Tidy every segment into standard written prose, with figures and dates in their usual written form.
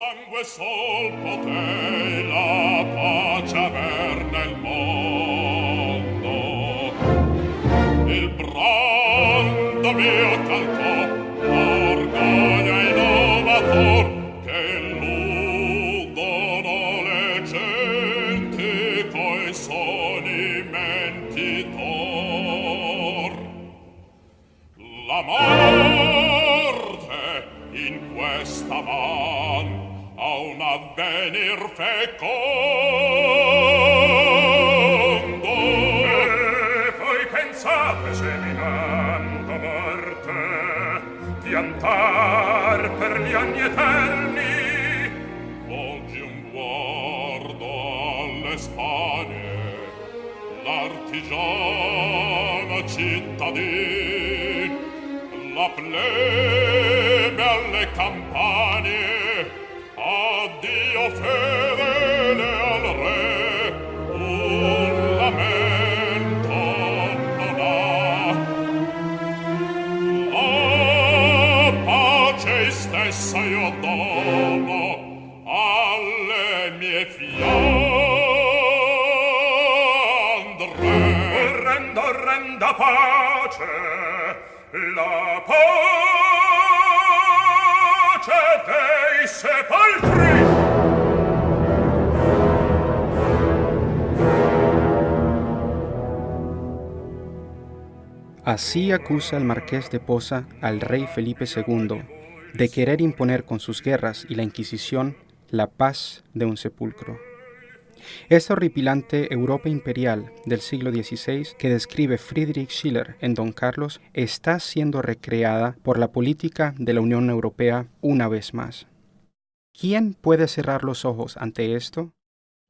Sangue sol potei la pace aver nel mondo. Il brando mio calcò, l'orgoglio innovator, che illudono le genti coi soni mentitor. La morte in questa man a un avvenir fecondo. E poi pensate seminando morte, piantar per gli anni eterni. Volgi un guardo alle Spagne, l'artigiano cittadin, la plebe alle campagne. Addio fedele al re, un lamento non ha. La pace stessa io dono alle mie fiandre. Renda pace, la pace dei sepolcri. Así acusa el marqués de Poza al rey Felipe II de querer imponer con sus guerras y la Inquisición la paz de un sepulcro. Esta horripilante Europa imperial del siglo XVI que describe Friedrich Schiller en Don Carlos está siendo recreada por la política de la Unión Europea una vez más. ¿Quién puede cerrar los ojos ante esto?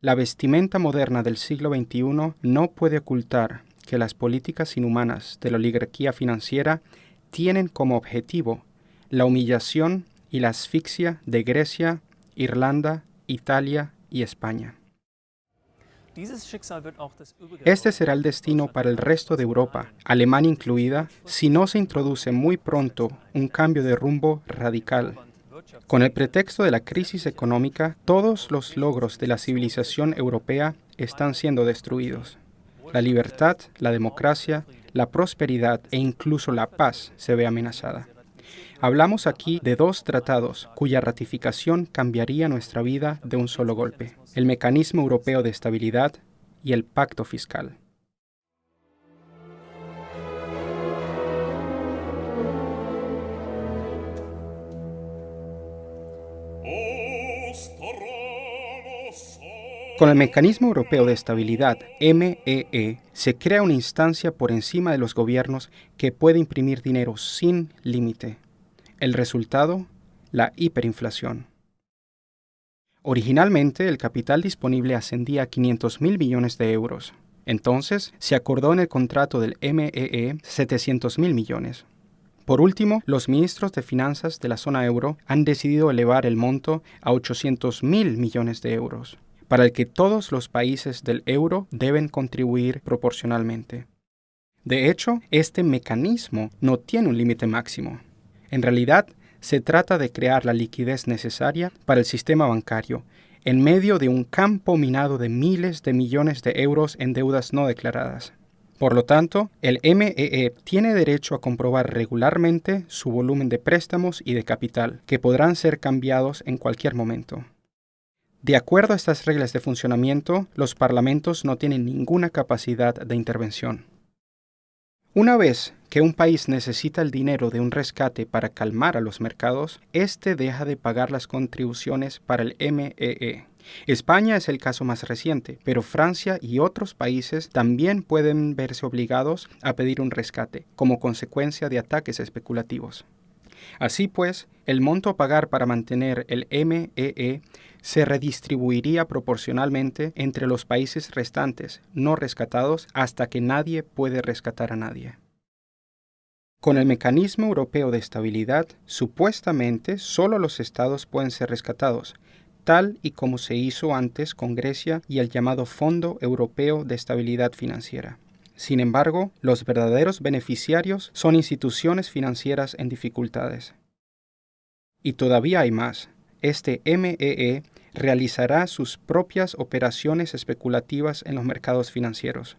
La vestimenta moderna del siglo XXI no puede ocultar que las políticas inhumanas de la oligarquía financiera tienen como objetivo la humillación y la asfixia de Grecia, Irlanda, Italia y España. Este será el destino para el resto de Europa, Alemania incluida, si no se introduce muy pronto un cambio de rumbo radical. Con el pretexto de la crisis económica, todos los logros de la civilización europea están siendo destruidos. La libertad, la democracia, la prosperidad e incluso la paz se ve amenazada. Hablamos aquí de dos tratados cuya ratificación cambiaría nuestra vida de un solo golpe: el Mecanismo Europeo de Estabilidad y el Pacto Fiscal. Con el Mecanismo Europeo de Estabilidad, MEE, se crea una instancia por encima de los gobiernos que puede imprimir dinero sin límite. El resultado, la hiperinflación. Originalmente, el capital disponible ascendía a 500.000 millones de euros. Entonces, se acordó en el contrato del MEE 700.000 millones. Por último, los ministros de finanzas de la zona euro han decidido elevar el monto a 800.000 millones de euros, para el que todos los países del euro deben contribuir proporcionalmente. De hecho, este mecanismo no tiene un límite máximo. En realidad, se trata de crear la liquidez necesaria para el sistema bancario, en medio de un campo minado de miles de millones de euros en deudas no declaradas. Por lo tanto, el MEE tiene derecho a comprobar regularmente su volumen de préstamos y de capital, que podrán ser cambiados en cualquier momento. De acuerdo a estas reglas de funcionamiento, los parlamentos no tienen ninguna capacidad de intervención. Una vez que un país necesita el dinero de un rescate para calmar a los mercados, éste deja de pagar las contribuciones para el MEE. España es el caso más reciente, pero Francia y otros países también pueden verse obligados a pedir un rescate como consecuencia de ataques especulativos. Así pues, el monto a pagar para mantener el MEE se redistribuiría proporcionalmente entre los países restantes no rescatados hasta que nadie puede rescatar a nadie. Con el Mecanismo Europeo de Estabilidad, supuestamente solo los estados pueden ser rescatados, tal y como se hizo antes con Grecia y el llamado Fondo Europeo de Estabilidad Financiera. Sin embargo, los verdaderos beneficiarios son instituciones financieras en dificultades. Y todavía hay más. este MEE realizará sus propias operaciones especulativas en los mercados financieros.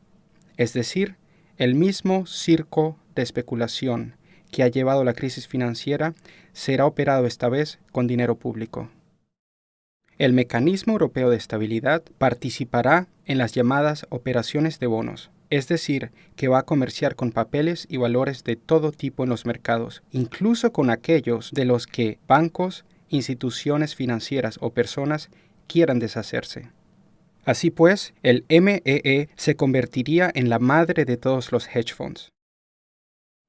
Es decir, el mismo circo de especulación que ha llevado la crisis financiera será operado esta vez con dinero público. El Mecanismo Europeo de Estabilidad participará en las llamadas operaciones de bonos, es decir, que va a comerciar con papeles y valores de todo tipo en los mercados, incluso con aquellos de los que bancos, instituciones financieras o personas quieran deshacerse. Así pues, el MEE se convertiría en la madre de todos los hedge funds.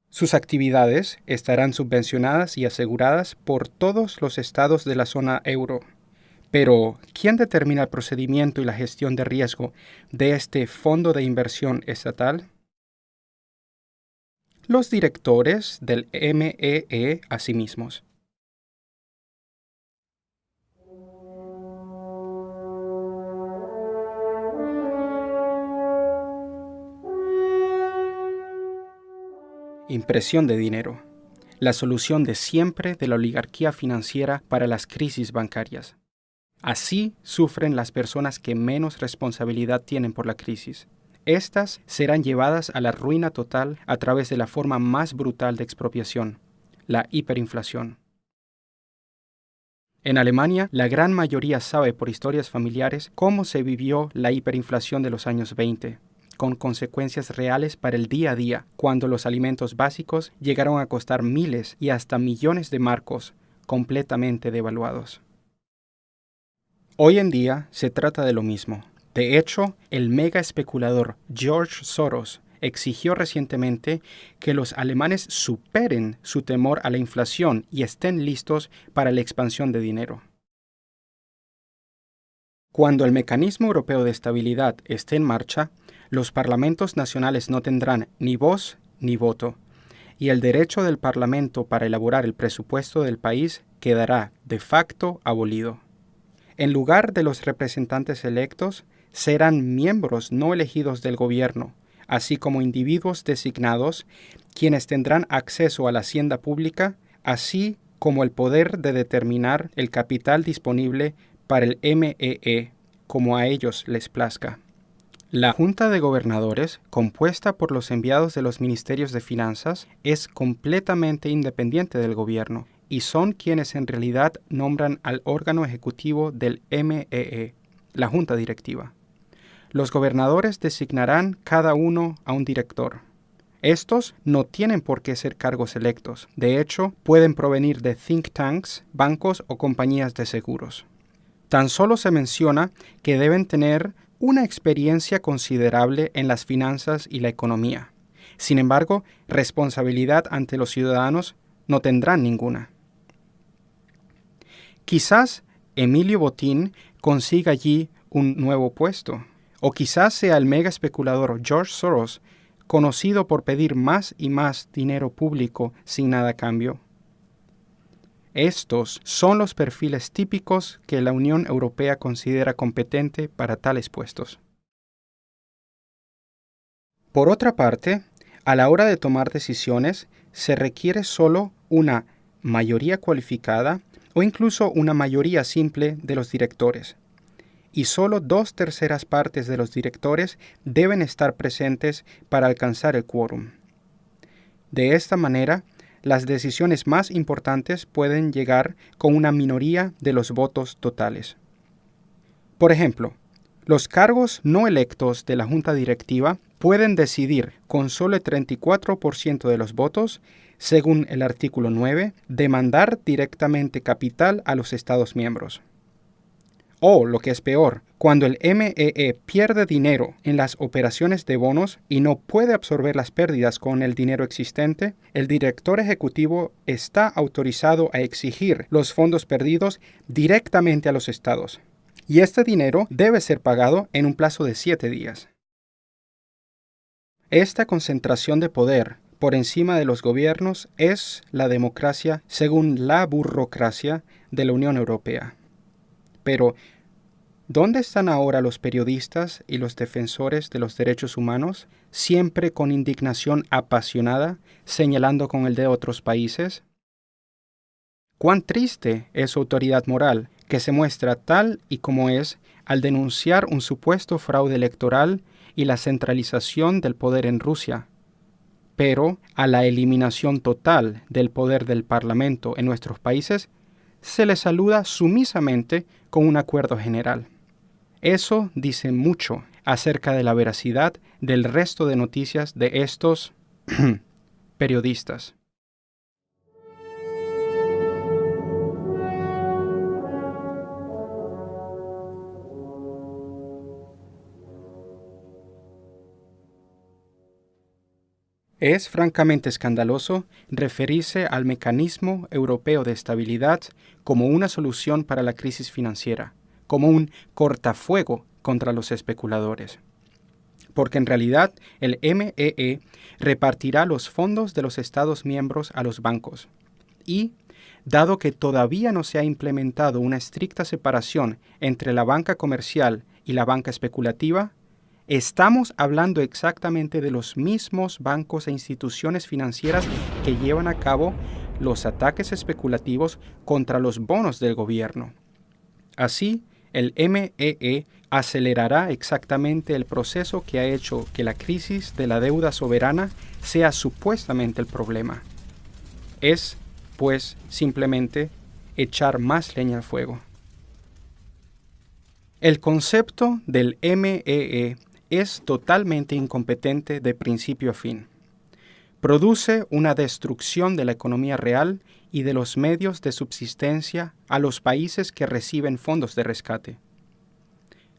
Sus actividades estarán subvencionadas y aseguradas por todos los estados de la zona euro. Pero, ¿quién determina el procedimiento y la gestión de riesgo de este fondo de inversión estatal? Los directores del MEE a sí mismos. Impresión de dinero. La solución de siempre de la oligarquía financiera para las crisis bancarias. Así sufren las personas que menos responsabilidad tienen por la crisis. Estas serán llevadas a la ruina total a través de la forma más brutal de expropiación, la hiperinflación. En Alemania, la gran mayoría sabe por historias familiares cómo se vivió la hiperinflación de los años 20, con consecuencias reales para el día a día, cuando los alimentos básicos llegaron a costar miles y hasta millones de marcos, completamente devaluados. Hoy en día se trata de lo mismo. De hecho, el mega especulador George Soros exigió recientemente que los alemanes superen su temor a la inflación y estén listos para la expansión de dinero. Cuando el Mecanismo Europeo de Estabilidad esté en marcha, los parlamentos nacionales no tendrán ni voz ni voto, y el derecho del Parlamento para elaborar el presupuesto del país quedará de facto abolido. En lugar de los representantes electos, serán miembros no elegidos del gobierno, así como individuos designados, quienes tendrán acceso a la hacienda pública, así como el poder de determinar el capital disponible para el MEE, como a ellos les plazca. La Junta de Gobernadores, compuesta por los enviados de los ministerios de Finanzas, es completamente independiente del gobierno y son quienes en realidad nombran al órgano ejecutivo del MEE, la Junta Directiva. Los gobernadores designarán cada uno a un director. Estos no tienen por qué ser cargos electos. De hecho, pueden provenir de think tanks, bancos o compañías de seguros. Tan solo se menciona que deben tener una experiencia considerable en las finanzas y la economía. Sin embargo, responsabilidad ante los ciudadanos no tendrán ninguna. Quizás Emilio Botín consiga allí un nuevo puesto, o quizás sea el mega especulador George Soros, conocido por pedir más y más dinero público sin nada a cambio. Estos son los perfiles típicos que la Unión Europea considera competente para tales puestos. Por otra parte, a la hora de tomar decisiones, se requiere solo una mayoría cualificada o incluso una mayoría simple de los directores, y solo 2/3 partes de los directores deben estar presentes para alcanzar el quórum. De esta manera, las decisiones más importantes pueden llegar con una minoría de los votos totales. Por ejemplo, los cargos no electos de la Junta Directiva pueden decidir con solo el 34% de los votos, según el artículo 9, demandar directamente capital a los Estados miembros. O, lo que es peor, cuando el MEE pierde dinero en las operaciones de bonos y no puede absorber las pérdidas con el dinero existente, el director ejecutivo está autorizado a exigir los fondos perdidos directamente a los estados. Y este dinero debe ser pagado en un plazo de 7 días. Esta concentración de poder por encima de los gobiernos es la democracia según la burocracia de la Unión Europea. Pero, ¿dónde están ahora los periodistas y los defensores de los derechos humanos, siempre con indignación apasionada, señalando con el dedo a otros países? Cuán triste es su autoridad moral, que se muestra tal y como es al denunciar un supuesto fraude electoral y la centralización del poder en Rusia. Pero a la eliminación total del poder del Parlamento en nuestros países, se le saluda sumisamente con un acuerdo general. Eso dice mucho acerca de la veracidad del resto de noticias de estos periodistas. Es francamente escandaloso referirse al mecanismo europeo de estabilidad como una solución para la crisis financiera, como un cortafuego contra los especuladores. Porque en realidad el MEE repartirá los fondos de los Estados miembros a los bancos. Y, dado que todavía no se ha implementado una estricta separación entre la banca comercial y la banca especulativa, estamos hablando exactamente de los mismos bancos e instituciones financieras que llevan a cabo los ataques especulativos contra los bonos del gobierno. Así, el MEE acelerará exactamente el proceso que ha hecho que la crisis de la deuda soberana sea supuestamente el problema. Es, pues, simplemente echar más leña al fuego. El concepto del MEE es totalmente incompetente de principio a fin. Produce una destrucción de la economía real y de los medios de subsistencia a los países que reciben fondos de rescate.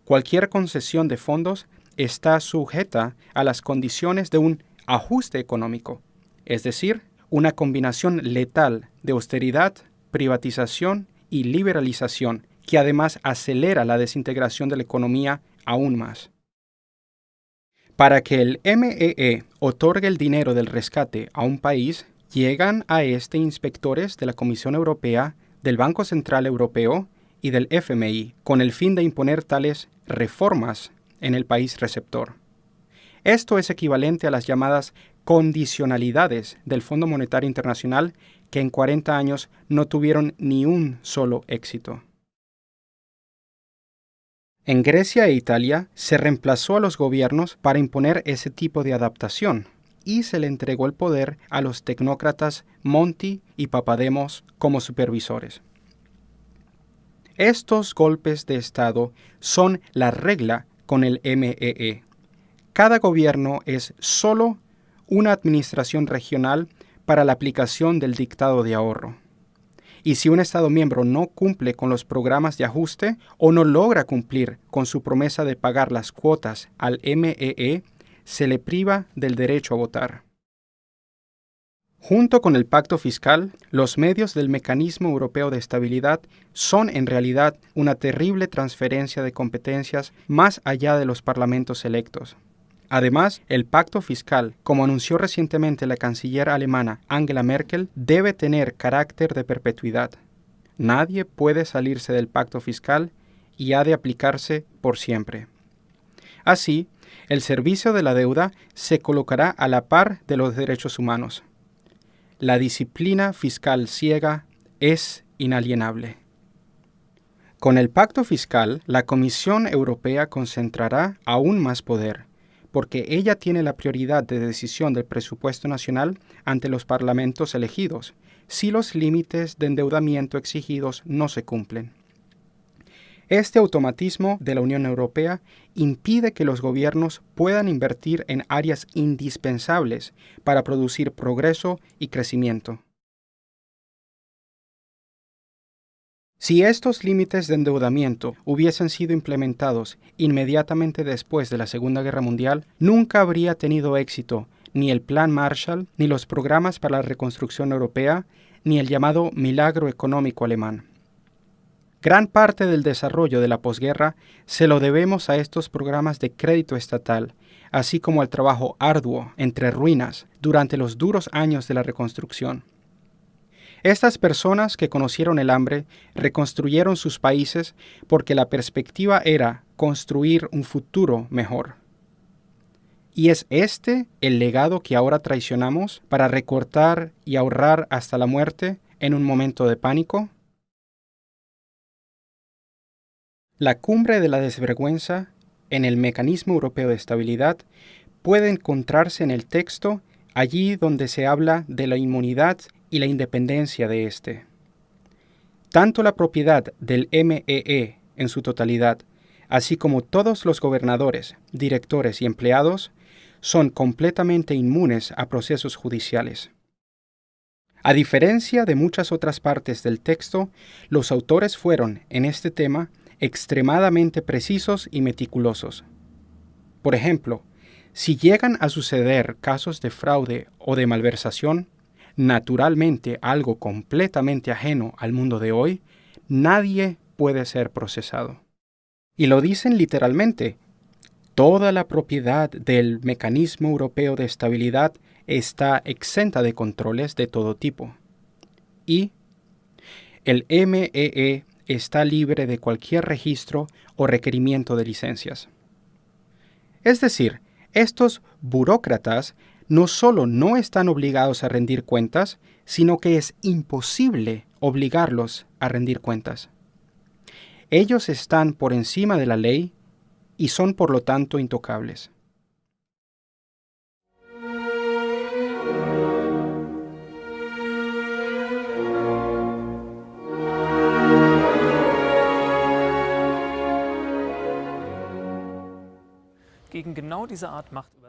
Cualquier concesión de fondos está sujeta a las condiciones de un ajuste económico, es decir, una combinación letal de austeridad, privatización y liberalización que además acelera la desintegración de la economía aún más. Para que el MEE otorgue el dinero del rescate a un país, llegan a este inspectores de la Comisión Europea, del Banco Central Europeo y del FMI, con el fin de imponer tales reformas en el país receptor. Esto es equivalente a las llamadas condicionalidades del Fondo Monetario Internacional, que en 40 años no tuvieron ni un solo éxito. En Grecia e Italia se reemplazó a los gobiernos para imponer ese tipo de adaptación y se le entregó el poder a los tecnócratas Monti y Papademos como supervisores. Estos golpes de Estado son la regla con el MEE. Cada gobierno es solo una administración regional para la aplicación del dictado de ahorro. Y si un Estado miembro no cumple con los programas de ajuste o no logra cumplir con su promesa de pagar las cuotas al MEE, se le priva del derecho a votar. Junto con el pacto fiscal, los medios del Mecanismo Europeo de Estabilidad son en realidad una terrible transferencia de competencias más allá de los parlamentos electos. Además, el pacto fiscal, como anunció recientemente la canciller alemana Angela Merkel, debe tener carácter de perpetuidad. Nadie puede salirse del pacto fiscal y ha de aplicarse por siempre. Así, el servicio de la deuda se colocará a la par de los derechos humanos. La disciplina fiscal ciega es inalienable. Con el pacto fiscal, la Comisión Europea concentrará aún más poder, porque ella tiene la prioridad de decisión del presupuesto nacional ante los parlamentos elegidos, si los límites de endeudamiento exigidos no se cumplen. Este automatismo de la Unión Europea impide que los gobiernos puedan invertir en áreas indispensables para producir progreso y crecimiento. Si estos límites de endeudamiento hubiesen sido implementados inmediatamente después de la Segunda Guerra Mundial, nunca habría tenido éxito ni el Plan Marshall, ni los programas para la reconstrucción europea, ni el llamado milagro económico alemán. Gran parte del desarrollo de la posguerra se lo debemos a estos programas de crédito estatal, así como al trabajo arduo entre ruinas durante los duros años de la reconstrucción. Estas personas que conocieron el hambre reconstruyeron sus países porque la perspectiva era construir un futuro mejor. ¿Y es este el legado que ahora traicionamos para recortar y ahorrar hasta la muerte en un momento de pánico? La cumbre de la desvergüenza en el Mecanismo Europeo de Estabilidad puede encontrarse en el texto allí donde se habla de la inmunidad y la independencia de éste. Tanto la propiedad del MEE en su totalidad, así como todos los gobernadores, directores y empleados, son completamente inmunes a procesos judiciales. A diferencia de muchas otras partes del texto, los autores fueron, en este tema, extremadamente precisos y meticulosos. Por ejemplo, si llegan a suceder casos de fraude o de malversación, naturalmente algo completamente ajeno al mundo de hoy, nadie puede ser procesado. Y lo dicen literalmente: toda la propiedad del Mecanismo Europeo de Estabilidad está exenta de controles de todo tipo. Y el MEE está libre de cualquier registro o requerimiento de licencias. Es decir, estos burócratas no solo no están obligados a rendir cuentas, sino que es imposible obligarlos a rendir cuentas. Ellos están por encima de la ley y son por lo tanto intocables.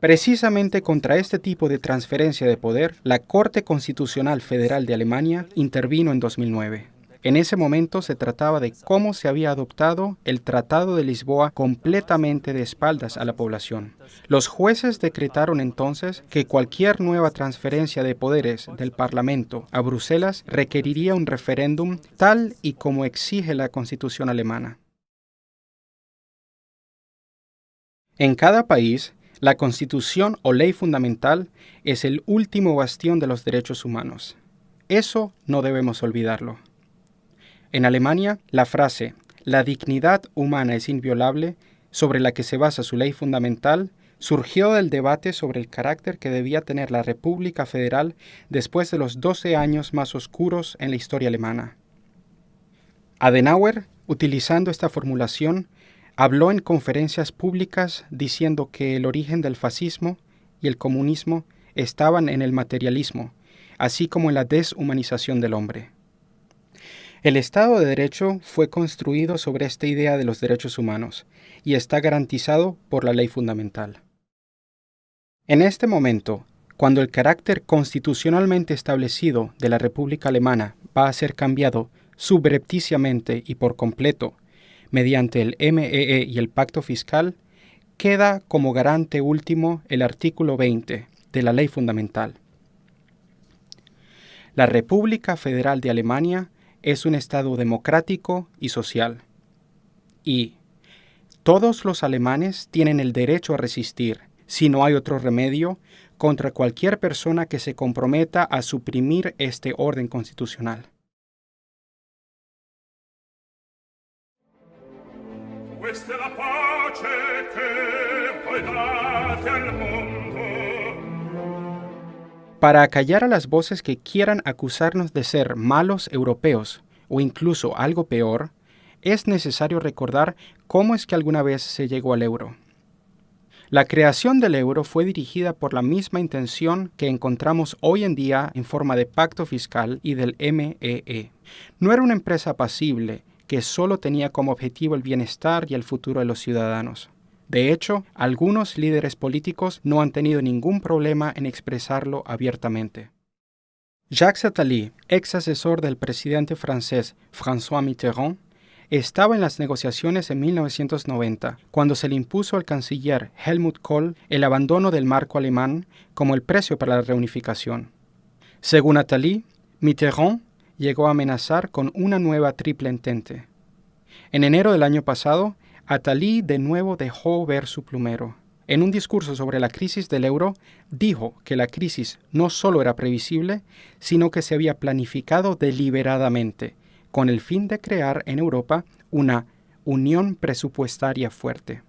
Precisamente contra este tipo de transferencia de poder, la Corte Constitucional Federal de Alemania intervino en 2009. En ese momento se trataba de cómo se había adoptado el Tratado de Lisboa completamente de espaldas a la población. Los jueces decretaron entonces que cualquier nueva transferencia de poderes del Parlamento a Bruselas requeriría un referéndum tal y como exige la Constitución alemana. En cada país, la Constitución o ley fundamental es el último bastión de los derechos humanos. Eso no debemos olvidarlo. En Alemania, la frase «la dignidad humana es inviolable», sobre la que se basa su ley fundamental, surgió del debate sobre el carácter que debía tener la República Federal después de los 12 años más oscuros en la historia alemana. Adenauer, utilizando esta formulación, habló en conferencias públicas diciendo que el origen del fascismo y el comunismo estaban en el materialismo, así como en la deshumanización del hombre. El Estado de Derecho fue construido sobre esta idea de los derechos humanos y está garantizado por la ley fundamental. En este momento, cuando el carácter constitucionalmente establecido de la República Alemana va a ser cambiado subrepticiamente y por completo mediante el MEE y el Pacto Fiscal, queda como garante último el artículo 20 de la ley fundamental. La República Federal de Alemania es un Estado democrático y social. Y todos los alemanes tienen el derecho a resistir, si no hay otro remedio, contra cualquier persona que se comprometa a suprimir este orden constitucional. Questa è la pace che voi date al mondo. Para acallar a las voces que quieran acusarnos de ser malos europeos o incluso algo peor, es necesario recordar cómo es que alguna vez se llegó al euro. La creación del euro fue dirigida por la misma intención que encontramos hoy en día en forma de pacto fiscal y del MEE. No era una empresa apacible que solo tenía como objetivo el bienestar y el futuro de los ciudadanos. De hecho, algunos líderes políticos no han tenido ningún problema en expresarlo abiertamente. Jacques Attali, ex asesor del presidente francés François Mitterrand, estaba en las negociaciones en 1990, cuando se le impuso al canciller Helmut Kohl el abandono del marco alemán como el precio para la reunificación. Según Attali, Mitterrand llegó a amenazar con una nueva triple entente. En enero del año pasado, Attali de nuevo dejó ver su plumero. En un discurso sobre la crisis del euro, dijo que la crisis no solo era previsible, sino que se había planificado deliberadamente, con el fin de crear en Europa una unión presupuestaria fuerte.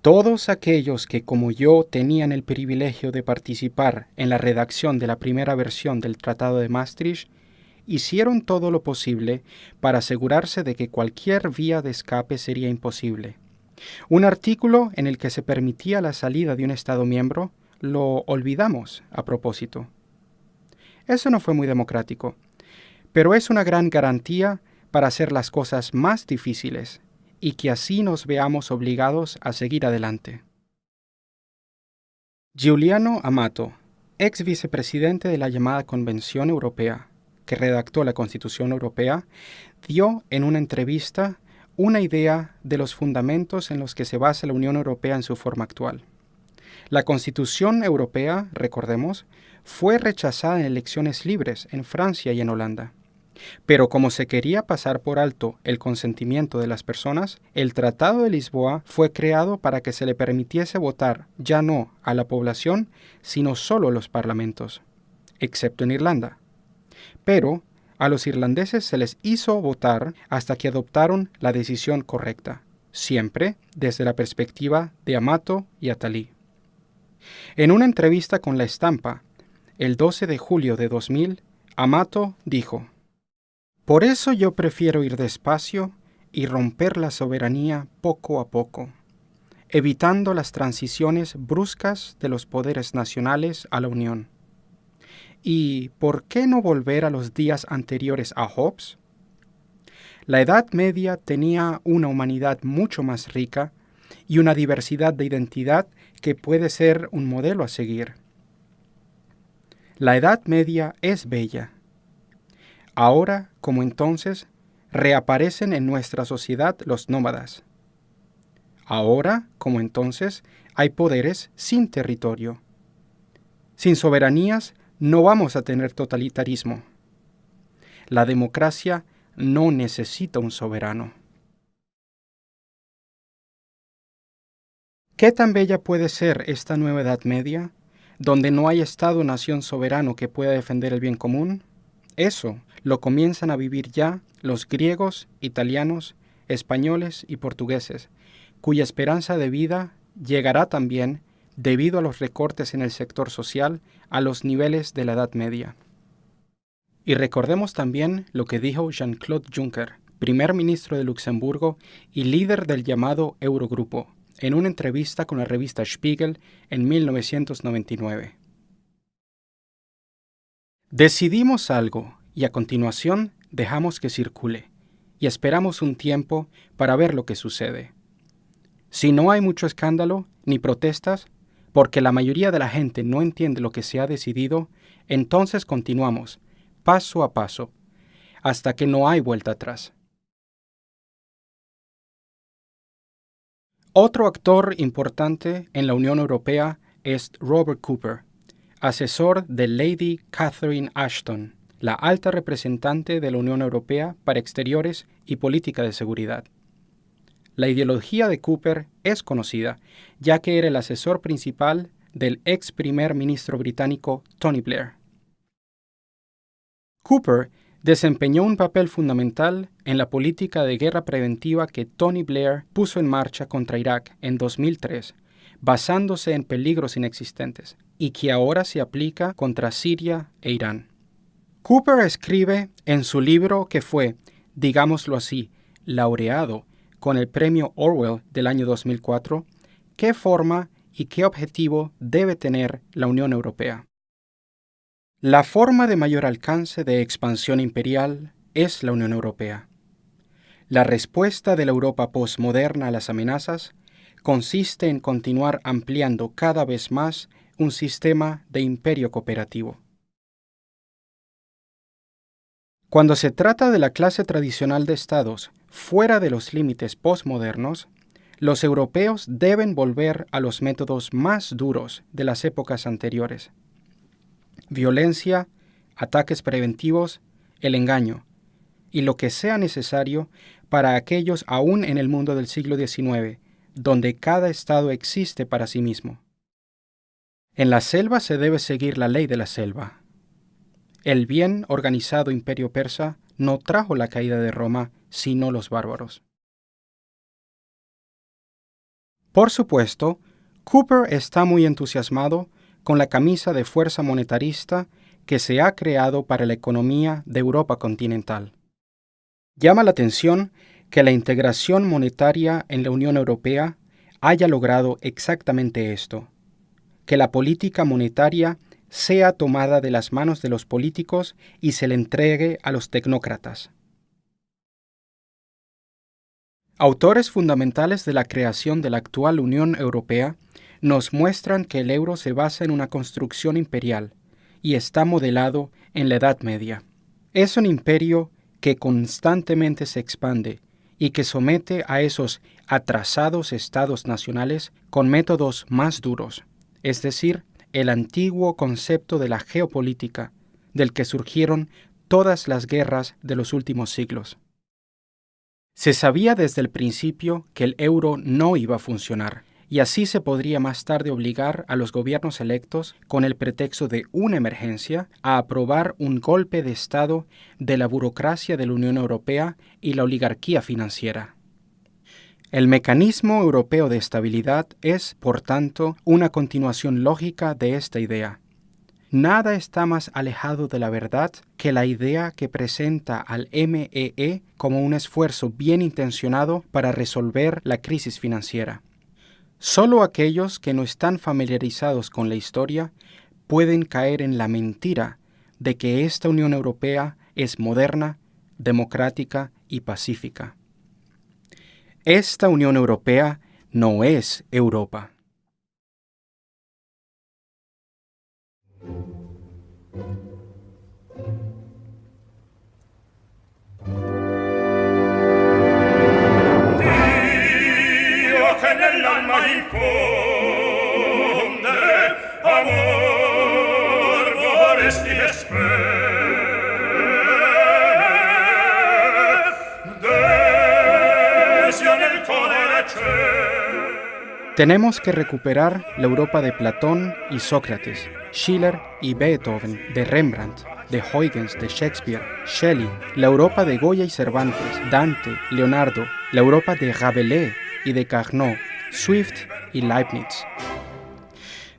Todos aquellos que, como yo, tenían el privilegio de participar en la redacción de la primera versión del Tratado de Maastricht, hicieron todo lo posible para asegurarse de que cualquier vía de escape sería imposible. Un artículo en el que se permitía la salida de un Estado miembro lo olvidamos a propósito. Eso no fue muy democrático, pero es una gran garantía para hacer las cosas más difíciles y que así nos veamos obligados a seguir adelante. Giuliano Amato, ex vicepresidente de la llamada Convención Europea, que redactó la Constitución Europea, dio en una entrevista una idea de los fundamentos en los que se basa la Unión Europea en su forma actual. La Constitución Europea, recordemos, fue rechazada en elecciones libres en Francia y en Holanda. Pero como se quería pasar por alto el consentimiento de las personas, el Tratado de Lisboa fue creado para que se le permitiese votar ya no a la población, sino solo a los parlamentos, excepto en Irlanda. Pero a los irlandeses se les hizo votar hasta que adoptaron la decisión correcta, siempre desde la perspectiva de Amato y Attali. En una entrevista con La Estampa, el 12 de julio de 2000, Amato dijo: «Por eso yo prefiero ir despacio y romper la soberanía poco a poco, evitando las transiciones bruscas de los poderes nacionales a la Unión. ¿Y por qué no volver a los días anteriores a Hobbes? La Edad Media tenía una humanidad mucho más rica y una diversidad de identidad que puede ser un modelo a seguir. La Edad Media es bella. Ahora, como entonces, reaparecen en nuestra sociedad los nómadas. Ahora, como entonces, hay poderes sin territorio. Sin soberanías, no vamos a tener totalitarismo. La democracia no necesita un soberano». ¿Qué tan bella puede ser esta nueva Edad Media, donde no hay Estado-nación soberano que pueda defender el bien común? Eso lo comienzan a vivir ya los griegos, italianos, españoles y portugueses, cuya esperanza de vida llegará también, debido a los recortes en el sector social, a los niveles de la Edad Media. Y recordemos también lo que dijo Jean-Claude Juncker, primer ministro de Luxemburgo y líder del llamado Eurogrupo, en una entrevista con la revista Spiegel en 1999. Decidimos algo y a continuación dejamos que circule y esperamos un tiempo para ver lo que sucede. Si no hay mucho escándalo ni protestas, porque la mayoría de la gente no entiende lo que se ha decidido, entonces continuamos, paso a paso, hasta que no hay vuelta atrás. Otro actor importante en la Unión Europea es Robert Cooper, asesor de Lady Catherine Ashton, la alta representante de la Unión Europea para Exteriores y Política de Seguridad. La ideología de Cooper es conocida, ya que era el asesor principal del ex primer ministro británico Tony Blair. Cooper desempeñó un papel fundamental en la política de guerra preventiva que Tony Blair puso en marcha contra Irak en 2003, basándose en peligros inexistentes, y que ahora se aplica contra Siria e Irán. Cooper escribe en su libro que fue, digámoslo así, laureado con el premio Orwell del año 2004, qué forma y qué objetivo debe tener la Unión Europea. La forma de mayor alcance de expansión imperial es la Unión Europea. La respuesta de la Europa posmoderna a las amenazas consiste en continuar ampliando cada vez más un sistema de imperio cooperativo. Cuando se trata de la clase tradicional de estados fuera de los límites posmodernos, los europeos deben volver a los métodos más duros de las épocas anteriores: violencia, ataques preventivos, el engaño, y lo que sea necesario para aquellos aún en el mundo del siglo XIX, donde cada estado existe para sí mismo. En la selva se debe seguir la ley de la selva. El bien organizado imperio persa no trajo la caída de Roma, sino los bárbaros. Por supuesto, Cooper está muy entusiasmado con la camisa de fuerza monetarista que se ha creado para la economía de Europa continental. Llama la atención que la integración monetaria en la Unión Europea haya logrado exactamente esto, que la política monetaria sea tomada de las manos de los políticos y se le entregue a los tecnócratas. Autores fundamentales de la creación de la actual Unión Europea nos muestran que el euro se basa en una construcción imperial y está modelado en la Edad Media. Es un imperio que constantemente se expande y que somete a esos atrasados estados nacionales con métodos más duros, es decir, el antiguo concepto de la geopolítica, del que surgieron todas las guerras de los últimos siglos. Se sabía desde el principio que el euro no iba a funcionar, y así se podría más tarde obligar a los gobiernos electos, con el pretexto de una emergencia, a aprobar un golpe de Estado de la burocracia de la Unión Europea y la oligarquía financiera. El mecanismo europeo de estabilidad es, por tanto, una continuación lógica de esta idea. Nada está más alejado de la verdad que la idea que presenta al MEE como un esfuerzo bien intencionado para resolver la crisis financiera. Solo aquellos que no están familiarizados con la historia pueden caer en la mentira de que esta Unión Europea es moderna, democrática y pacífica. Esta Unión Europea no es Europa. Dio che nell'alma infonde amor vorresti desio nel cuore c'è. Tenemos que recuperar la Europa de Platón y Sócrates, Schiller y Beethoven, de Rembrandt, de Huygens, de Shakespeare, Shelley, la Europa de Goya y Cervantes, Dante, Leonardo, la Europa de Rabelais y de Carnot, Swift y Leibniz.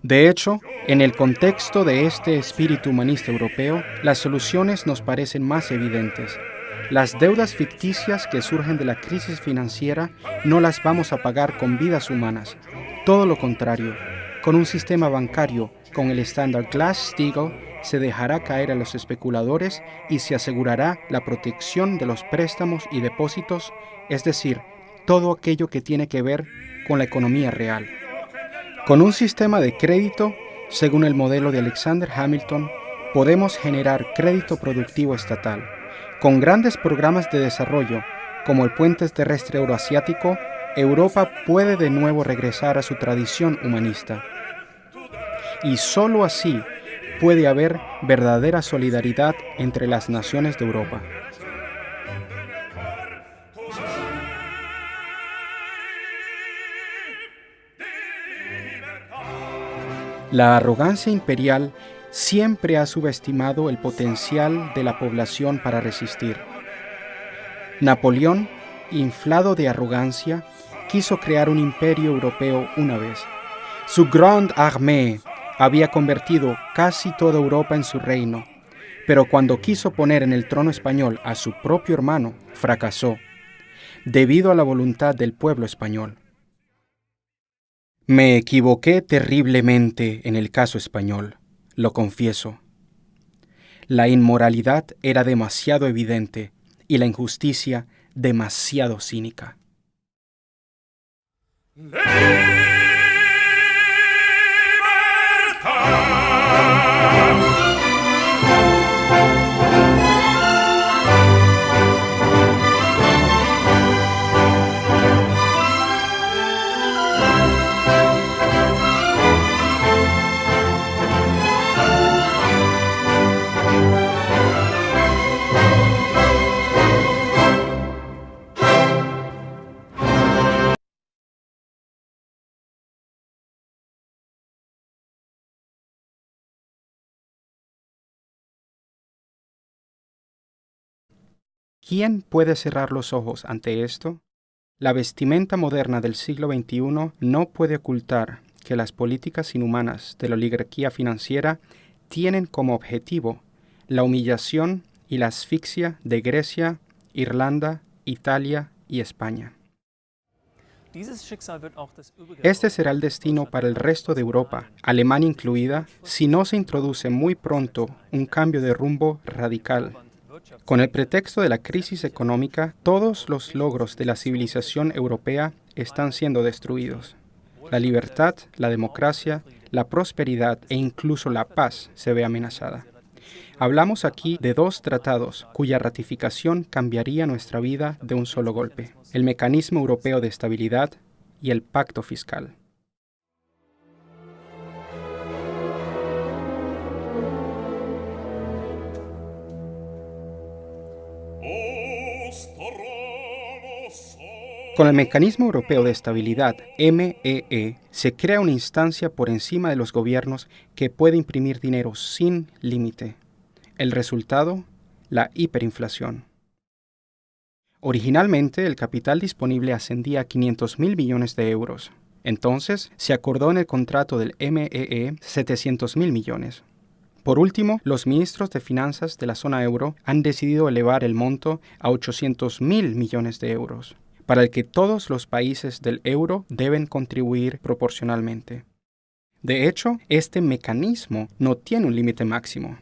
De hecho, en el contexto de este espíritu humanista europeo, las soluciones nos parecen más evidentes. Las deudas ficticias que surgen de la crisis financiera no las vamos a pagar con vidas humanas. Todo lo contrario, con un sistema bancario con el estándar Glass-Steagall se dejará caer a los especuladores y se asegurará la protección de los préstamos y depósitos, es decir, todo aquello que tiene que ver con la economía real. Con un sistema de crédito, según el modelo de Alexander Hamilton, podemos generar crédito productivo estatal. Con grandes programas de desarrollo, como el puente terrestre euroasiático, Europa puede de nuevo regresar a su tradición humanista. Y sólo así puede haber verdadera solidaridad entre las naciones de Europa. La arrogancia imperial siempre ha subestimado el potencial de la población para resistir. Napoleón, inflado de arrogancia, quiso crear un imperio europeo una vez. Su Grande Armée había convertido casi toda Europa en su reino, pero cuando quiso poner en el trono español a su propio hermano, fracasó, debido a la voluntad del pueblo español. Me equivoqué terriblemente en el caso español, lo confieso. La inmoralidad era demasiado evidente y la injusticia demasiado cínica. ¿Quién puede cerrar los ojos ante esto? La vestimenta moderna del siglo XXI no puede ocultar que las políticas inhumanas de la oligarquía financiera tienen como objetivo la humillación y la asfixia de Grecia, Irlanda, Italia y España. Este será el destino para el resto de Europa, Alemania incluida, si no se introduce muy pronto un cambio de rumbo radical. Con el pretexto de la crisis económica, todos los logros de la civilización europea están siendo destruidos. La libertad, la democracia, la prosperidad e incluso la paz se ve amenazada. Hablamos aquí de dos tratados cuya ratificación cambiaría nuestra vida de un solo golpe: el Mecanismo Europeo de Estabilidad y el Pacto Fiscal. Con el Mecanismo Europeo de Estabilidad, MEE, se crea una instancia por encima de los gobiernos que puede imprimir dinero sin límite. El resultado, la hiperinflación. Originalmente, el capital disponible ascendía a 500.000 millones de euros. Entonces, se acordó en el contrato del MEE 700.000 millones. Por último, los ministros de finanzas de la zona euro han decidido elevar el monto a 800.000 millones de euros, para el que todos los países del euro deben contribuir proporcionalmente. De hecho, este mecanismo no tiene un límite máximo.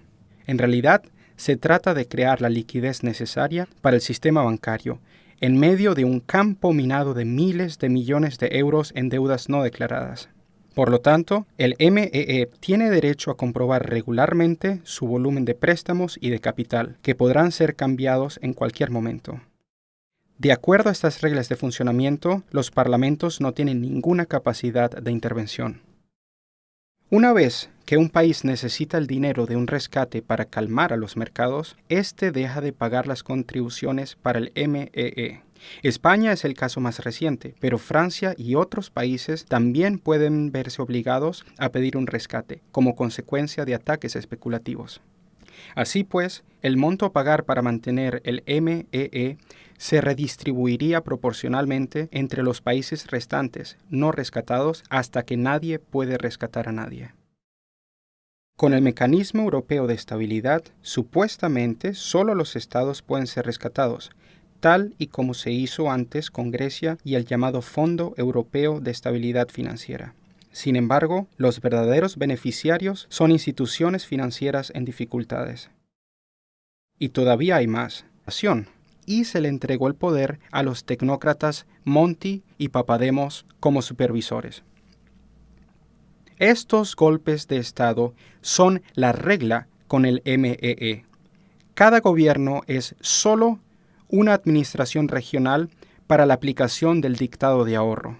En realidad, se trata de crear la liquidez necesaria para el sistema bancario, en medio de un campo minado de miles de millones de euros en deudas no declaradas. Por lo tanto, el MEE tiene derecho a comprobar regularmente su volumen de préstamos y de capital, que podrán ser cambiados en cualquier momento. De acuerdo a estas reglas de funcionamiento, los parlamentos no tienen ninguna capacidad de intervención. Una vez que un país necesita el dinero de un rescate para calmar a los mercados, éste deja de pagar las contribuciones para el MEE. España es el caso más reciente, pero Francia y otros países también pueden verse obligados a pedir un rescate como consecuencia de ataques especulativos. Así pues, el monto a pagar para mantener el MEE se redistribuiría proporcionalmente entre los países restantes no rescatados hasta que nadie puede rescatar a nadie. Con el Mecanismo Europeo de Estabilidad, supuestamente solo los estados pueden ser rescatados, tal y como se hizo antes con Grecia y el llamado Fondo Europeo de Estabilidad Financiera. Sin embargo, los verdaderos beneficiarios son instituciones financieras en dificultades. Y todavía hay más. Y se le entregó el poder a los tecnócratas Monti y Papademos como supervisores. Estos golpes de Estado son la regla con el MEE. Cada gobierno es solo una administración regional para la aplicación del dictado de ahorro.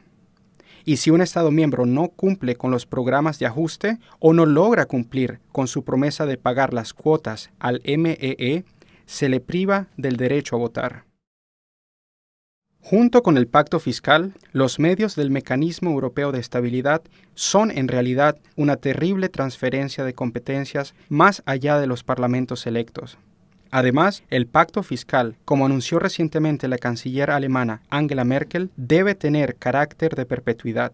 Y si un Estado miembro no cumple con los programas de ajuste o no logra cumplir con su promesa de pagar las cuotas al MEE, se le priva del derecho a votar. Junto con el Pacto Fiscal, los medios del Mecanismo Europeo de Estabilidad son en realidad una terrible transferencia de competencias más allá de los parlamentos electos. Además, el Pacto Fiscal, como anunció recientemente la canciller alemana Angela Merkel, debe tener carácter de perpetuidad.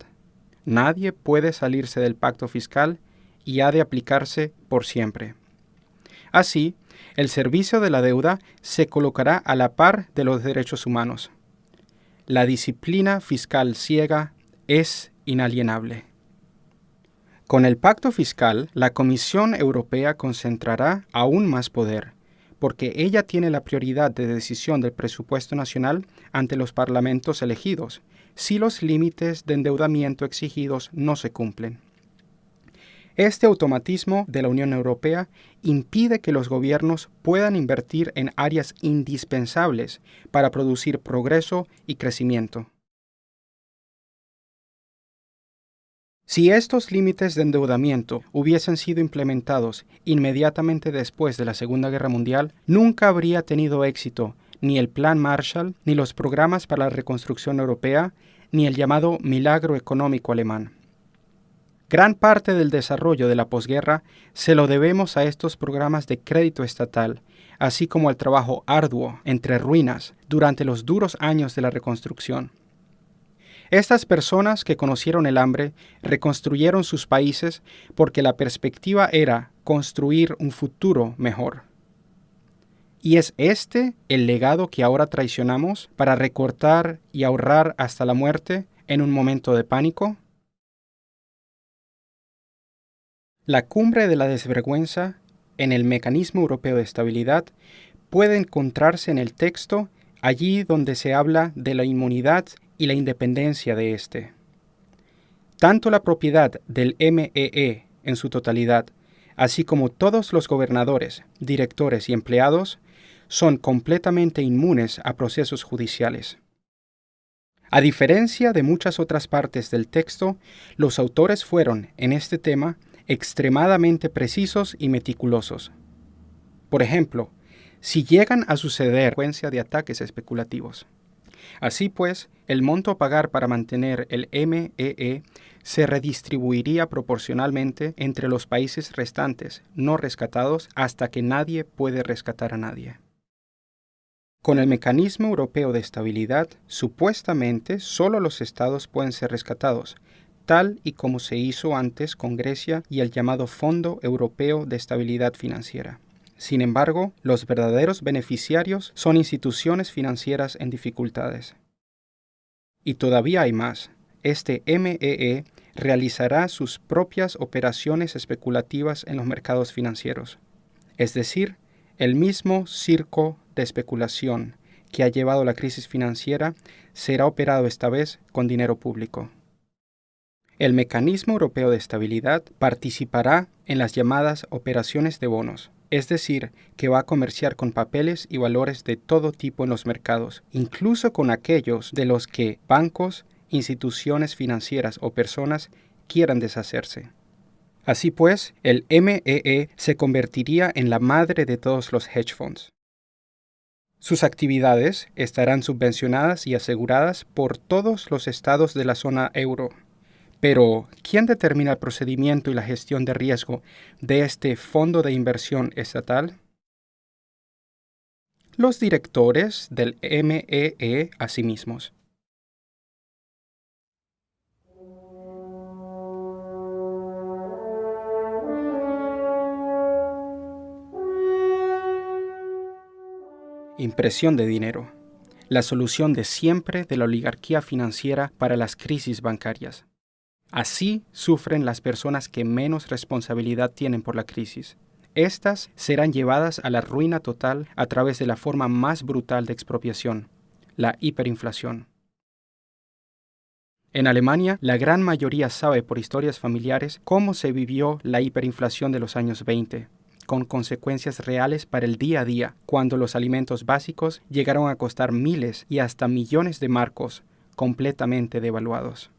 Nadie puede salirse del Pacto Fiscal y ha de aplicarse por siempre. Así, el servicio de la deuda se colocará a la par de los derechos humanos. La disciplina fiscal ciega es inalienable. Con el Pacto Fiscal, la Comisión Europea concentrará aún más poder, porque ella tiene la prioridad de decisión del presupuesto nacional ante los parlamentos elegidos, si los límites de endeudamiento exigidos no se cumplen. Este automatismo de la Unión Europea impide que los gobiernos puedan invertir en áreas indispensables para producir progreso y crecimiento. Si estos límites de endeudamiento hubiesen sido implementados inmediatamente después de la Segunda Guerra Mundial, nunca habría tenido éxito ni el Plan Marshall, ni los programas para la reconstrucción europea, ni el llamado milagro económico alemán. Gran parte del desarrollo de la posguerra se lo debemos a estos programas de crédito estatal, así como al trabajo arduo entre ruinas durante los duros años de la reconstrucción. Estas personas que conocieron el hambre reconstruyeron sus países porque la perspectiva era construir un futuro mejor. ¿Y es este el legado que ahora traicionamos para recortar y ahorrar hasta la muerte en un momento de pánico? La cumbre de la desvergüenza en el Mecanismo Europeo de Estabilidad puede encontrarse en el texto allí donde se habla de la inmunidad y la independencia de éste. Tanto la propiedad del MEE en su totalidad, así como todos los gobernadores, directores y empleados, son completamente inmunes a procesos judiciales. A diferencia de muchas otras partes del texto, los autores fueron, en este tema, extremadamente precisos y meticulosos. Por ejemplo, si llegan a suceder frecuencia de ataques especulativos. Así pues, el monto a pagar para mantener el MEE se redistribuiría proporcionalmente entre los países restantes no rescatados hasta que nadie puede rescatar a nadie. Con el Mecanismo Europeo de Estabilidad, supuestamente solo los estados pueden ser rescatados, tal y como se hizo antes con Grecia y el llamado Fondo Europeo de Estabilidad Financiera. Sin embargo, los verdaderos beneficiarios son instituciones financieras en dificultades. Y todavía hay más. Este MEE realizará sus propias operaciones especulativas en los mercados financieros. Es decir, el mismo circo de especulación que ha llevado la crisis financiera será operado esta vez con dinero público. El Mecanismo Europeo de Estabilidad participará en las llamadas operaciones de bonos, es decir, que va a comerciar con papeles y valores de todo tipo en los mercados, incluso con aquellos de los que bancos, instituciones financieras o personas quieran deshacerse. Así pues, el MEE se convertiría en la madre de todos los hedge funds. Sus actividades estarán subvencionadas y aseguradas por todos los estados de la zona euro. Pero, ¿quién determina el procedimiento y la gestión de riesgo de este fondo de inversión estatal? Los directores del MEE a sí mismos. Impresión de dinero. La solución de siempre de la oligarquía financiera para las crisis bancarias. Así sufren las personas que menos responsabilidad tienen por la crisis. Estas serán llevadas a la ruina total a través de la forma más brutal de expropiación, la hiperinflación. En Alemania, la gran mayoría sabe por historias familiares cómo se vivió la hiperinflación de los años 20, con consecuencias reales para el día a día, cuando los alimentos básicos llegaron a costar miles y hasta millones de marcos, completamente devaluados.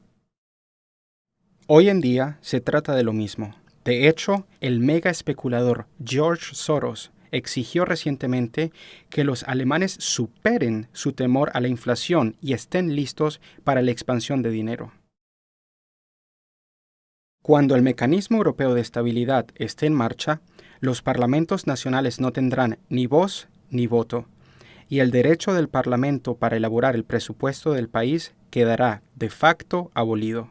Hoy en día se trata de lo mismo. De hecho, el mega especulador George Soros exigió recientemente que los alemanes superen su temor a la inflación y estén listos para la expansión de dinero. Cuando el Mecanismo Europeo de Estabilidad esté en marcha, los parlamentos nacionales no tendrán ni voz ni voto, y el derecho del Parlamento para elaborar el presupuesto del país quedará de facto abolido.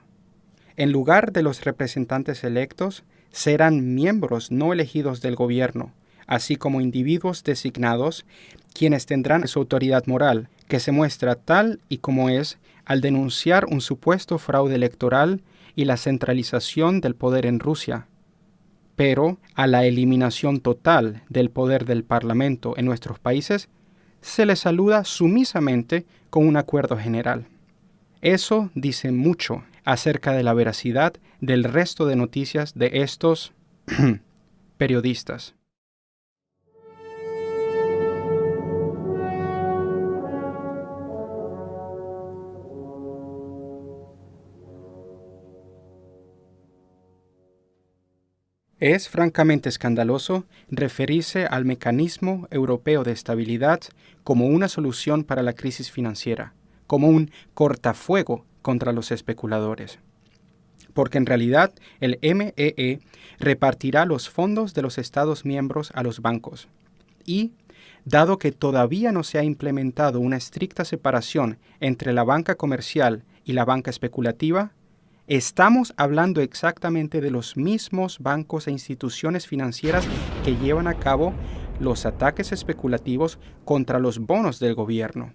En lugar de los representantes electos, serán miembros no elegidos del gobierno, así como individuos designados, quienes tendrán su autoridad moral, que se muestra tal y como es al denunciar un supuesto fraude electoral y la centralización del poder en Rusia. Pero a la eliminación total del poder del Parlamento en nuestros países, se le saluda sumisamente con un acuerdo general. Eso dice mucho acerca de la veracidad del resto de noticias de estos periodistas. Es francamente escandaloso referirse al Mecanismo Europeo de Estabilidad como una solución para la crisis financiera, como un cortafuego contra los especuladores. Porque en realidad el MEE repartirá los fondos de los Estados miembros a los bancos. Y, dado que todavía no se ha implementado una estricta separación entre la banca comercial y la banca especulativa, estamos hablando exactamente de los mismos bancos e instituciones financieras que llevan a cabo los ataques especulativos contra los bonos del gobierno.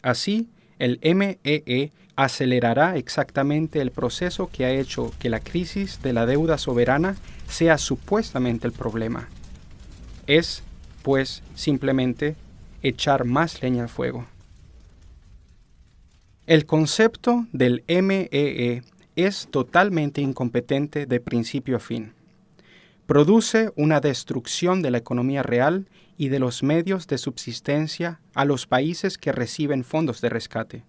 Así, el MEE acelerará exactamente el proceso que ha hecho que la crisis de la deuda soberana sea supuestamente el problema. Es, pues, simplemente echar más leña al fuego. El concepto del MEE es totalmente incompetente de principio a fin. Produce una destrucción de la economía real y de los medios de subsistencia a los países que reciben fondos de rescate.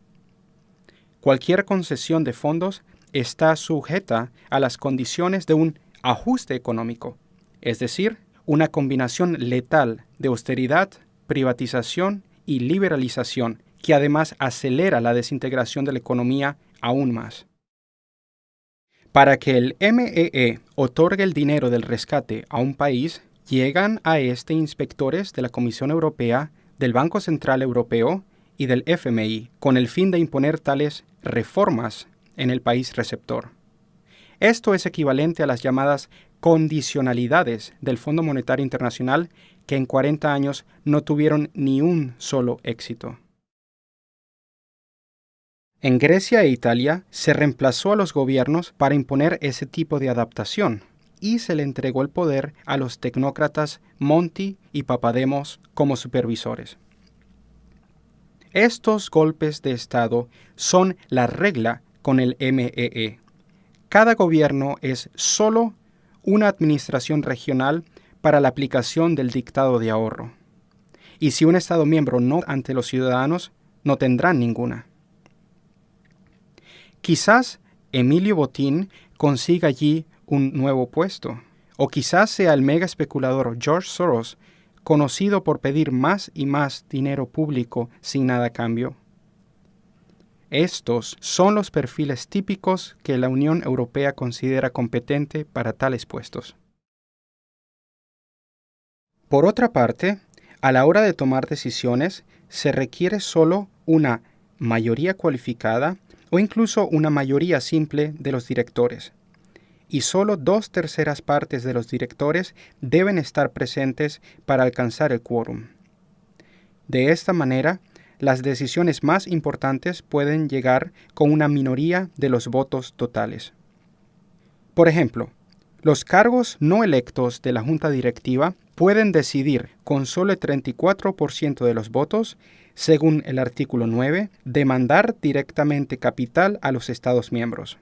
Cualquier concesión de fondos está sujeta a las condiciones de un ajuste económico, es decir, una combinación letal de austeridad, privatización y liberalización que además acelera la desintegración de la economía aún más. Para que el MEE otorgue el dinero del rescate a un país, llegan a este inspectores de la Comisión Europea, del Banco Central Europeo y del FMI, con el fin de imponer tales reformas en el país receptor. Esto es equivalente a las llamadas condicionalidades del Fondo Monetario Internacional, que en 40 años no tuvieron ni un solo éxito. En Grecia e Italia se reemplazó a los gobiernos para imponer ese tipo de adaptación y se le entregó el poder a los tecnócratas Monti y Papademos como supervisores. Estos golpes de Estado son la regla con el MEE. Cada gobierno es solo una administración regional para la aplicación del dictado de ahorro. Y si un Estado miembro no ante los ciudadanos, no tendrán ninguna. Quizás Emilio Botín consiga allí un nuevo puesto, o quizás sea el mega especulador George Soros, conocido por pedir más y más dinero público sin nada a cambio. Estos son los perfiles típicos que la Unión Europea considera competente para tales puestos. Por otra parte, a la hora de tomar decisiones, se requiere solo una mayoría cualificada o incluso una mayoría simple de los directores, y solo 2/3 partes de los directores deben estar presentes para alcanzar el quórum. De esta manera, las decisiones más importantes pueden llegar con una minoría de los votos totales. Por ejemplo, los cargos no electos de la Junta Directiva pueden decidir con solo el 34% de los votos, según el artículo 9, demandar directamente capital a los Estados miembros.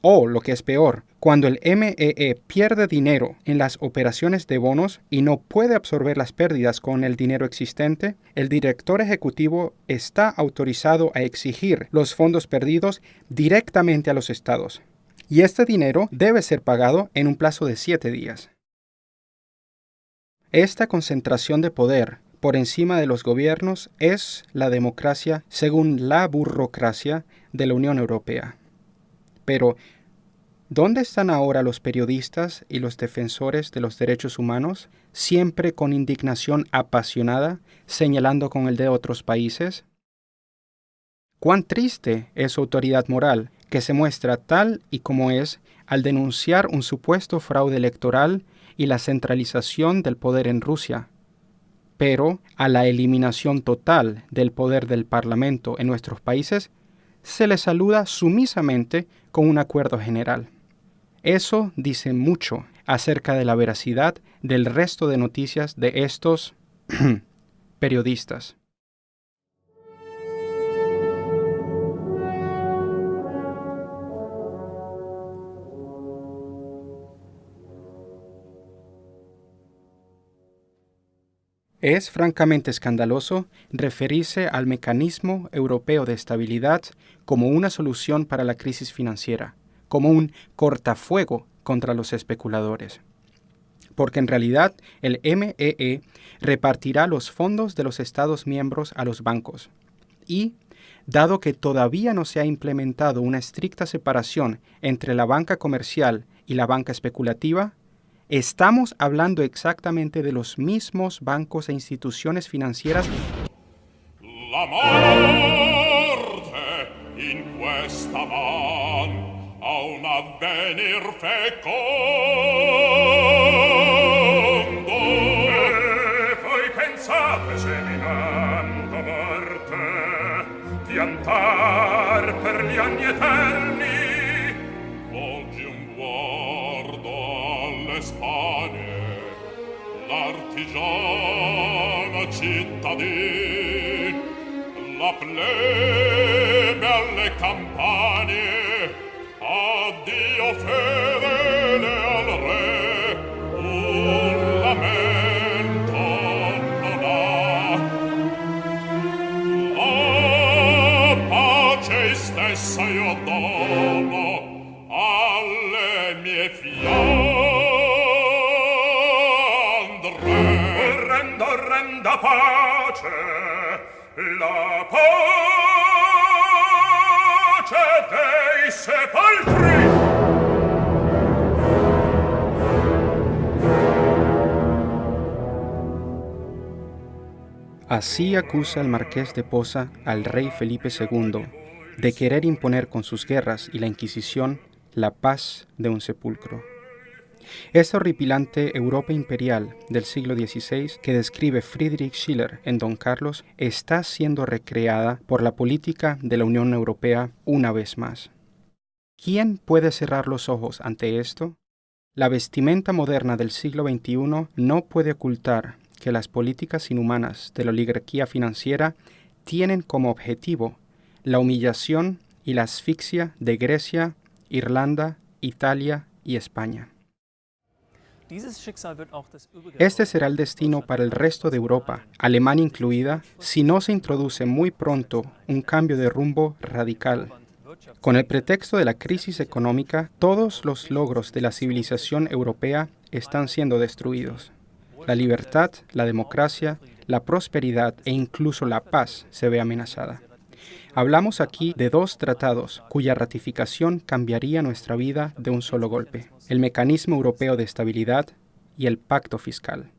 O, lo que es peor, cuando el MEE pierde dinero en las operaciones de bonos y no puede absorber las pérdidas con el dinero existente, el director ejecutivo está autorizado a exigir los fondos perdidos directamente a los estados. Y este dinero debe ser pagado en un plazo de 7 días. Esta concentración de poder por encima de los gobiernos es la democracia según la burocracia de la Unión Europea. Pero, ¿dónde están ahora los periodistas y los defensores de los derechos humanos, siempre con indignación apasionada, señalando con el dedo a otros países? Cuán triste es su autoridad moral, que se muestra tal y como es al denunciar un supuesto fraude electoral y la centralización del poder en Rusia, pero a la eliminación total del poder del Parlamento en nuestros países se le saluda sumisamente con un acuerdo general. Eso dice mucho acerca de la veracidad del resto de noticias de estos periodistas. Es francamente escandaloso referirse al mecanismo europeo de estabilidad como una solución para la crisis financiera, como un cortafuego contra los especuladores. Porque en realidad el MEE repartirá los fondos de los Estados miembros a los bancos. Y, dado que todavía no se ha implementado una estricta separación entre la banca comercial y la banca especulativa, estamos hablando exactamente de los mismos bancos e instituciones financieras. La morte in questa man a un avvenir fecondo. E poi pensate seminando morte, piantar per gli anni eterni. Volgi un guardo alle Spagne, l'artigiano cittadin, la plebe alle campagne, addio fedele al re, un lamento non ha. La pace stessa io dono alle mie fiandre. Renda pace, la pace dei sepolcri. Así acusa el marqués de Posa al rey Felipe II de querer imponer con sus guerras y la Inquisición la paz de un sepulcro. Esta horripilante Europa imperial del siglo XVI que describe Friedrich Schiller en Don Carlos está siendo recreada por la política de la Unión Europea una vez más. ¿Quién puede cerrar los ojos ante esto? La vestimenta moderna del siglo XXI no puede ocultar que las políticas inhumanas de la oligarquía financiera tienen como objetivo la humillación y la asfixia de Grecia, Irlanda, Italia y España. Este será el destino para el resto de Europa, Alemania incluida, si no se introduce muy pronto un cambio de rumbo radical. Con el pretexto de la crisis económica, todos los logros de la civilización europea están siendo destruidos. La libertad, la democracia, la prosperidad e incluso la paz se ve amenazada. Hablamos aquí de dos tratados cuya ratificación cambiaría nuestra vida de un solo golpe: el Mecanismo Europeo de Estabilidad y el Pacto Fiscal.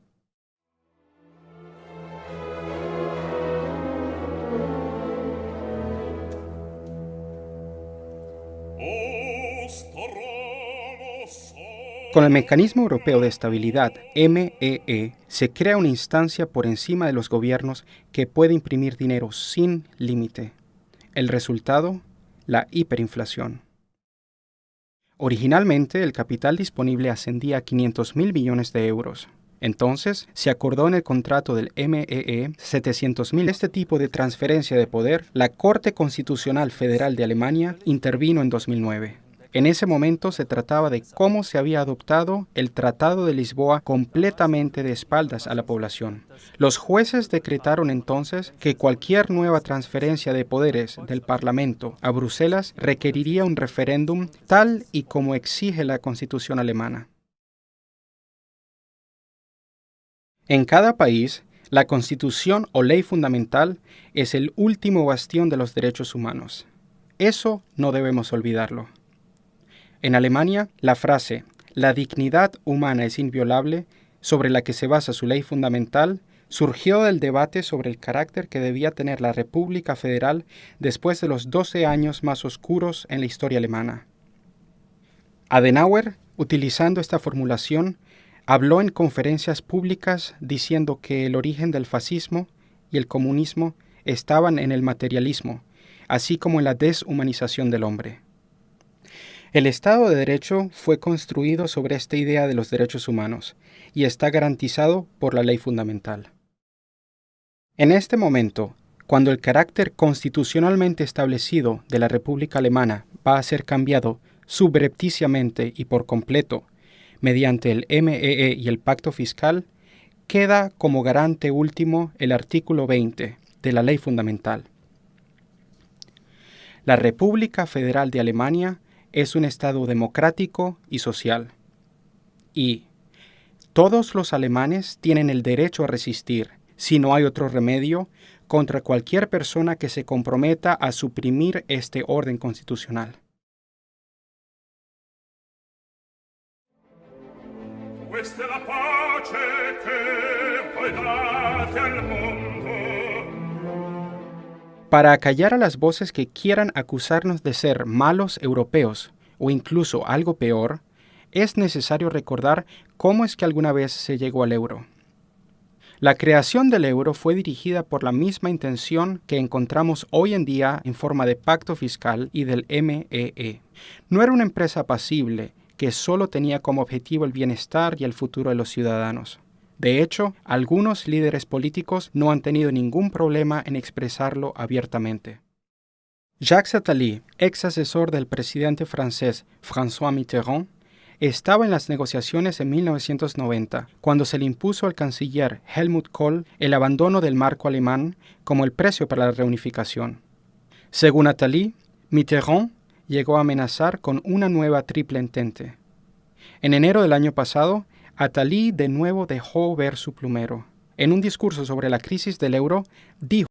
Con el Mecanismo Europeo de Estabilidad, MEE, se crea una instancia por encima de los gobiernos que puede imprimir dinero sin límite. El resultado, la hiperinflación. Originalmente, el capital disponible ascendía a 500.000 millones de euros. Entonces, se acordó en el contrato del MEE 700.000. Este tipo de transferencia de poder, la Corte Constitucional Federal de Alemania intervino en 2009. En ese momento se trataba de cómo se había adoptado el Tratado de Lisboa completamente de espaldas a la población. Los jueces decretaron entonces que cualquier nueva transferencia de poderes del Parlamento a Bruselas requeriría un referéndum tal y como exige la Constitución alemana. En cada país, la Constitución o ley fundamental es el último bastión de los derechos humanos. Eso no debemos olvidarlo. En Alemania, la frase «la dignidad humana es inviolable», sobre la que se basa su ley fundamental, surgió del debate sobre el carácter que debía tener la República Federal después de los 12 años más oscuros en la historia alemana. Adenauer, utilizando esta formulación, habló en conferencias públicas diciendo que el origen del fascismo y el comunismo estaban en el materialismo, así como en la deshumanización del hombre. El Estado de Derecho fue construido sobre esta idea de los derechos humanos y está garantizado por la ley fundamental. En este momento, cuando el carácter constitucionalmente establecido de la República Alemana va a ser cambiado subrepticiamente y por completo mediante el MEE y el Pacto Fiscal, queda como garante último el artículo 20 de la ley fundamental. La República Federal de Alemania es un Estado democrático y social. Y todos los alemanes tienen el derecho a resistir, si no hay otro remedio, contra cualquier persona que se comprometa a suprimir este orden constitucional. Questa è la pace che voi date al mondo. Para acallar a las voces que quieran acusarnos de ser malos europeos, o incluso algo peor, es necesario recordar cómo es que alguna vez se llegó al euro. La creación del euro fue dirigida por la misma intención que encontramos hoy en día en forma de pacto fiscal y del MEE. No era una empresa apacible que solo tenía como objetivo el bienestar y el futuro de los ciudadanos. De hecho, algunos líderes políticos no han tenido ningún problema en expresarlo abiertamente. Jacques Attali, ex asesor del presidente francés François Mitterrand, estaba en las negociaciones en 1990, cuando se le impuso al canciller Helmut Kohl el abandono del marco alemán como el precio para la reunificación. Según Attali, Mitterrand llegó a amenazar con una nueva triple entente. En enero del año pasado, Attali de nuevo dejó ver su plumero. En un discurso sobre la crisis del euro, dijo